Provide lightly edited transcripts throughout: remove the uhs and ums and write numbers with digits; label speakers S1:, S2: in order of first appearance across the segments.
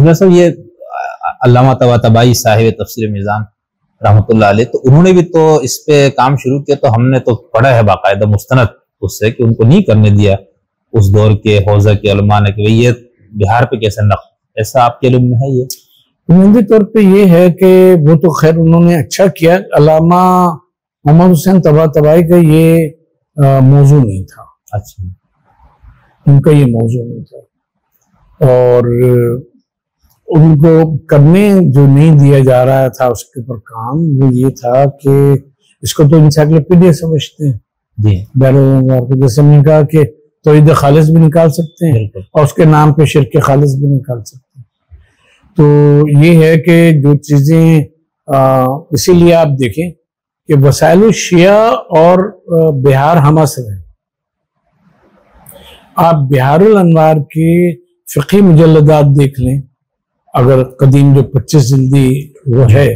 S1: Doctor صاحب یہ علامہ Tabatabai صاحب تفسیر میزان رحمۃ اللہ علیہ، تو انہوں نے بھی تو اس پہ کام شروع کیا، تو ہم نے تو پڑھا ہے باقاعدہ مستند اس سے کہ ان کو نہیں کرنے دیا اس دور کے حوزہ کے علماء نے کہ یہ بہار پہ کیسے نقل، ایسا آپ کے علم میں ہے؟ یہ
S2: عمومی طور پہ یہ ہے کہ وہ تو خیر انہوں نے اچھا کیا، علامہ محمد حسین طباطبائی کا یہ موضوع نہیں تھا،
S1: اچھا
S2: ان کا یہ موضوع نہیں تھا، اور ان کو کرنے جو نہیں دیا جا رہا تھا اس کے اوپر کام، وہ یہ تھا کہ اس کو تو انسائکلوپیڈیا سمجھتے ہیں
S1: جی،
S2: جیسے ہم نے کہا کہ توحید خالص بھی نکال سکتے ہیں اور اس کے نام پہ شرک خالص بھی نکال سکتے ہیں۔ تو یہ ہے کہ جو چیزیں اسی لیے آپ دیکھیں کہ وسائل الشیعہ اور بہار ہم اثر ہیں۔ آپ بہار الانوار کے فقہی مجلدات دیکھ لیں، اگر قدیم جو 25 جلدی وہ ہے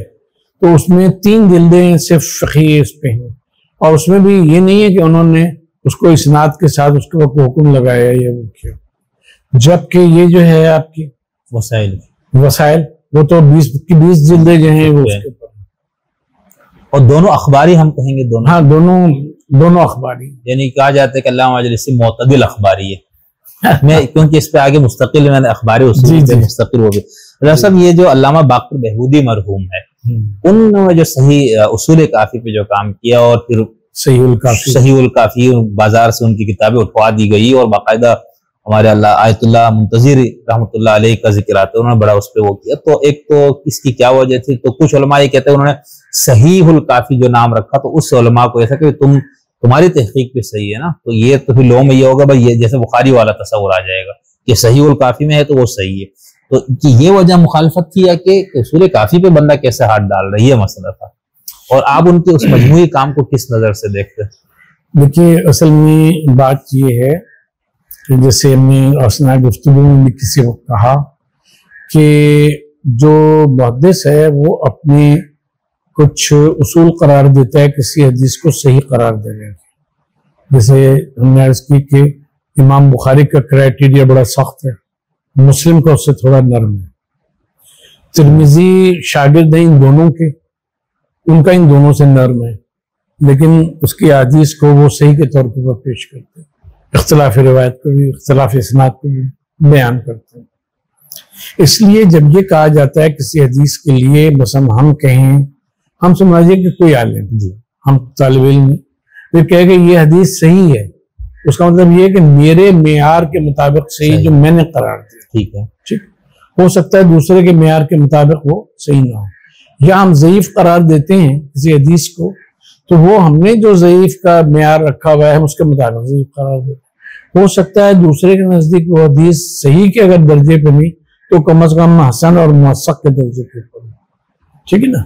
S2: تو اس میں 3 جلدیں صرف فقہی اس پہ ہیں، اور اس میں بھی یہ نہیں ہے کہ انہوں نے اس کو اسناد کے ساتھ اس کے اوپر حکم لگایا یا وہ کیا، جبکہ یہ جو ہے آپ کی وسائل وہ تو 20 جلدیں جو ہیں وہ اس کے اوپر،
S1: اور دونوں اخباری ہم کہیں گے، دونوں
S2: ہاں دونوں اخباری،
S1: یعنی کہا جاتا ہے کہ علامہ مجلسی معتدل اخباری ہے، میں کیونکہ اس پہ آگے مستقل میں نے اخباری اصول پہ مستقل ہو گئی۔ صاحب یہ جو علامہ باقر بہبودی مرحوم ہے، ان نے جو صحیح اصول کافی پہ جو کام کیا، اور پھر صحیح الکافی بازار سے ان کی کتابیں اٹھوا دی گئی، اور باقاعدہ ہمارے آیت اللہ منتظری رحمۃ اللہ علیہ کا ذکر آتا ہے، انہوں نے بڑا اس پہ وہ کیا۔ تو ایک تو اس کی کیا وجہ تھی؟ تو کچھ علماء یہ کہتے ہیں انہوں نے صحیح الکافی جو نام رکھا تو اس علماء کو ایسا کہ تمہاری تحقیق پہ صحیح ہے نا، تو یہ تو پھر لوگوں میں یہ ہوگا بھائی، یہ جیسے بخاری والا تصور آ جائے گا کہ صحیح الکافی میں ہے تو وہ صحیح ہے، تو یہ وجہ مخالفت تھی، یا کہ اصول کافی پہ بندہ کیسے ہاتھ ڈال رہا ہے، یہ مسئلہ تھا؟ اور آپ ان کے اس مجموعی کام کو کس نظر سے دیکھتے ہیں؟
S2: دیکھیے اصل میں بات یہ ہے کہ جیسے ہم نے اثناء گفتگو میں کسی وقت کہا کہ جو محدث ہے وہ اپنے کچھ اصول قرار دیتا ہے، کسی حدیث کو صحیح قرار دے رہے ہیں۔ جیسے ہم نے عرض کی کہ امام بخاری کا کرائٹیریا بڑا سخت ہے، مسلم کا اس سے تھوڑا نرم ہے، ترمذی شاگرد ہیں ان دونوں کے، ان کا ان دونوں سے نرم ہے، لیکن اس کی حدیث کو وہ صحیح کے طور پر پیش کرتے ہیں، اختلاف روایت کو بھی، اختلاف اسناد کو بھی بیان کرتے ہیں۔ اس لیے جب یہ کہا جاتا ہے کسی حدیث کے لیے، مثلا ہم کہیں، ہم سمجھیں کہ کوئی عالم، ہم طالب علم پھر کہے کہ یہ حدیث صحیح ہے، اس کا مطلب یہ ہے کہ میرے معیار کے مطابق صحیح جو میں نے قرار دیا، ٹھیک ہے، ہو سکتا ہے دوسرے کے معیار کے مطابق وہ صحیح نہ ہو، یا ہم ضعیف قرار دیتے ہیں کسی حدیث کو تو وہ ہم نے جو ضعیف کا معیار رکھا ہوا ہے ہم اس کے مطابق ضعیف قرار دیتے ہیں۔ ہو سکتا ہے دوسرے کے نزدیک وہ حدیث صحیح کے اگر درجے پہ نہیں تو کم از کم حسن اور موثق کے درجے پہ، ٹھیک ہے نا۔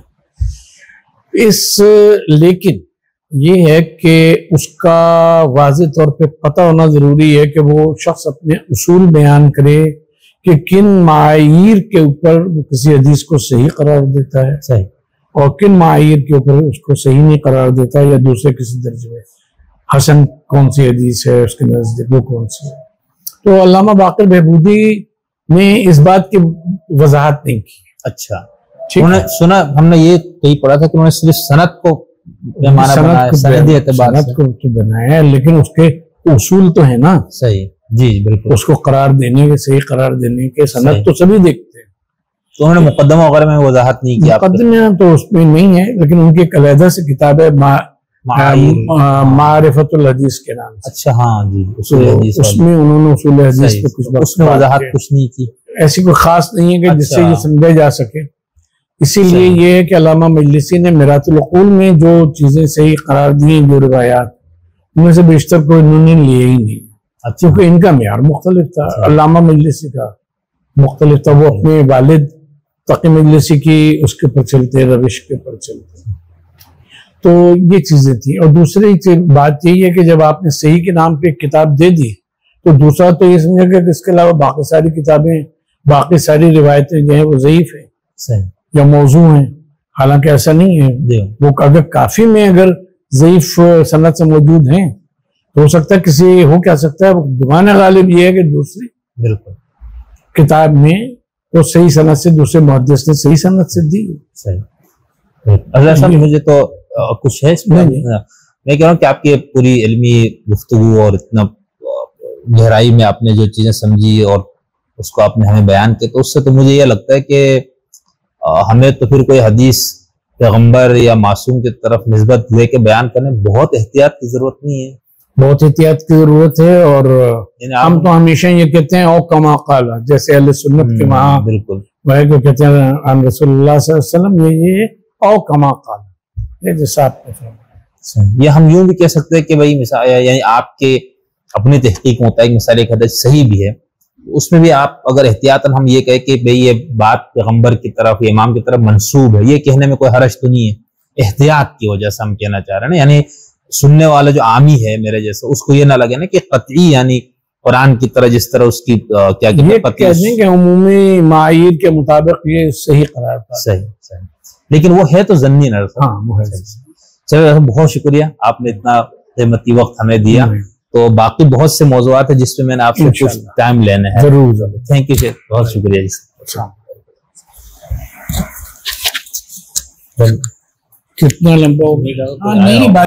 S2: لیکن یہ ہے کہ اس کا واضح طور پہ پتہ ہونا ضروری ہے کہ وہ شخص اپنے اصول بیان کرے کہ کن معاییر کے اوپر وہ کسی حدیث کو صحیح قرار دیتا ہے، صحیح، اور کن معاییر کے اوپر اس کو صحیح نہیں قرار دیتا، یا دوسرے کسی درجے میں حسن کون سی حدیث ہے اس کے نزدیک وہ کون سی ہے۔ تو علامہ باقر بہبودی نے اس بات کی وضاحت نہیں کی۔
S1: اچھا، انہوں نے سنا، ہم نے یہ کہیں پڑھا تھا کہ انہوں نے صرف سند کو سندی اعتبار سے کو
S2: بنایا ہے، لیکن اس کے اصول تو ہے نا،
S1: صحیح، جی بالکل،
S2: اس کو قرار دینے کے، صحیح قرار دینے کے سند تو سبھی دیکھتے ہیں۔
S1: تو انہوں نے مقدمہ وغیرہ میں وضاحت نہیں کی؟
S2: مقدمہ تو اس میں نہیں ہے، لیکن ان کی ایک علیحدہ سے کتاب ہے معرفت الحدیث کے نام سے۔
S1: اچھا، ہاں جی،
S2: اس میں انہوں نے اصول حدیث پہ
S1: کچھ وضاحت کچھ نہیں کی،
S2: ایسی کوئی خاص نہیں ہے کہ جس سے یہ سمجھا جا سکے۔ اسی لیے یہ ہے کہ علامہ مجلسی نے میرات العقول میں جو چیزیں صحیح قرار دی ہیں، جو روایات، ان میں سے بیشتر کو انہوں نے لیے ہی نہیں، کیونکہ ان کا معیار مختلف تھا، علامہ مجلسی کا مختلف تھا، وہ اپنے والد تقی مجلسی کی اس کے پر چلتے، روش کے پر چلتے، تو یہ چیزیں تھیں۔ اور دوسری بات یہی ہے کہ جب آپ نے صحیح کے نام پہ ایک کتاب دے دی تو دوسرا تو یہ سمجھا کہ اس کے علاوہ باقی ساری کتابیں، باقی ساری روایتیں جو ہیں وہ ضعیف ہیں یا موضوع ہیں، حالانکہ ایسا نہیں ہے۔ وہ اگر کافی میں اگر ضعیف سند سے موجود ہیں تو ہو سکتا ہے کسی ہو کیا سکتا ہے، گمان غالب یہ ہے کہ دوسری
S1: بالکل
S2: کتاب میں وہ صحیح سند سے دوسرے محدث نے صحیح سند سے دی.
S1: صحیح. صاحب مجھے تو کچھ ہے اس میں، میں کہہ رہا ہوں کہ آپ کی پوری علمی گفتگو اور اتنا گہرائی میں آپ نے جو چیزیں سمجھی اور اس کو آپ نے ہمیں بیان کیا، تو اس سے تو مجھے یہ لگتا ہے کہ ہمیں تو پھر کوئی حدیث پیغمبر یا معصوم کی طرف نسبت لے کے بیان کرنے بہت احتیاط کی ضرورت نہیں ہے.
S2: بہت احتیاط کی ضرورت ہے. اور ہم تو ہمیشہ یہ کہتے ہیں او کما قال، جیسے اہل سنت کے وہاں
S1: بالکل
S2: وہ جو کہتے ہیں عن رسول اللہ صلی اللہ علیہ وسلم، یہ او کما قال، یہ جیسا آپ نے فرمایا.
S1: یہ ہم یوں بھی کہہ سکتے ہیں کہ بھائی مثال یعنی آپ کے اپنی تحقیق مطابق مثال ایک حدیث صحیح بھی ہے، اس میں بھی آپ اگر احتیاطاً ہم یہ کہیں کہ بھئی یہ بات پیغمبر کی طرف یا امام کی طرف منسوب ہے، یہ کہنے میں کوئی حرج تو نہیں ہے، احتیاط کی وجہ سے ہم کہنا چاہ رہے ہیں نا. یعنی سننے والا جو عامی ہے میرے جیسا، اس کو یہ نہ لگے نا کہ قطعی یعنی قرآن کی طرح جس طرح اس کی کیا
S2: کہتے ہیں کہ عمومی معایر کے مطابق یہ صحیح قرار پاتا.
S1: صحیح. لیکن وہ ہے تو ضمنی نہ.
S2: ہاں وہ ہے.
S1: چلو بہت شکریہ، آپ نے اتنا قیمتی وقت ہمیں دیا. تو باقی بہت سے موضوعات ہیں جس پہ میں نے آپ سے کچھ ٹائم لینا ہے.
S2: ضرور.
S1: تھینک یو، بہت شکریہ جی.
S2: کتنا لمبا ہو گیا.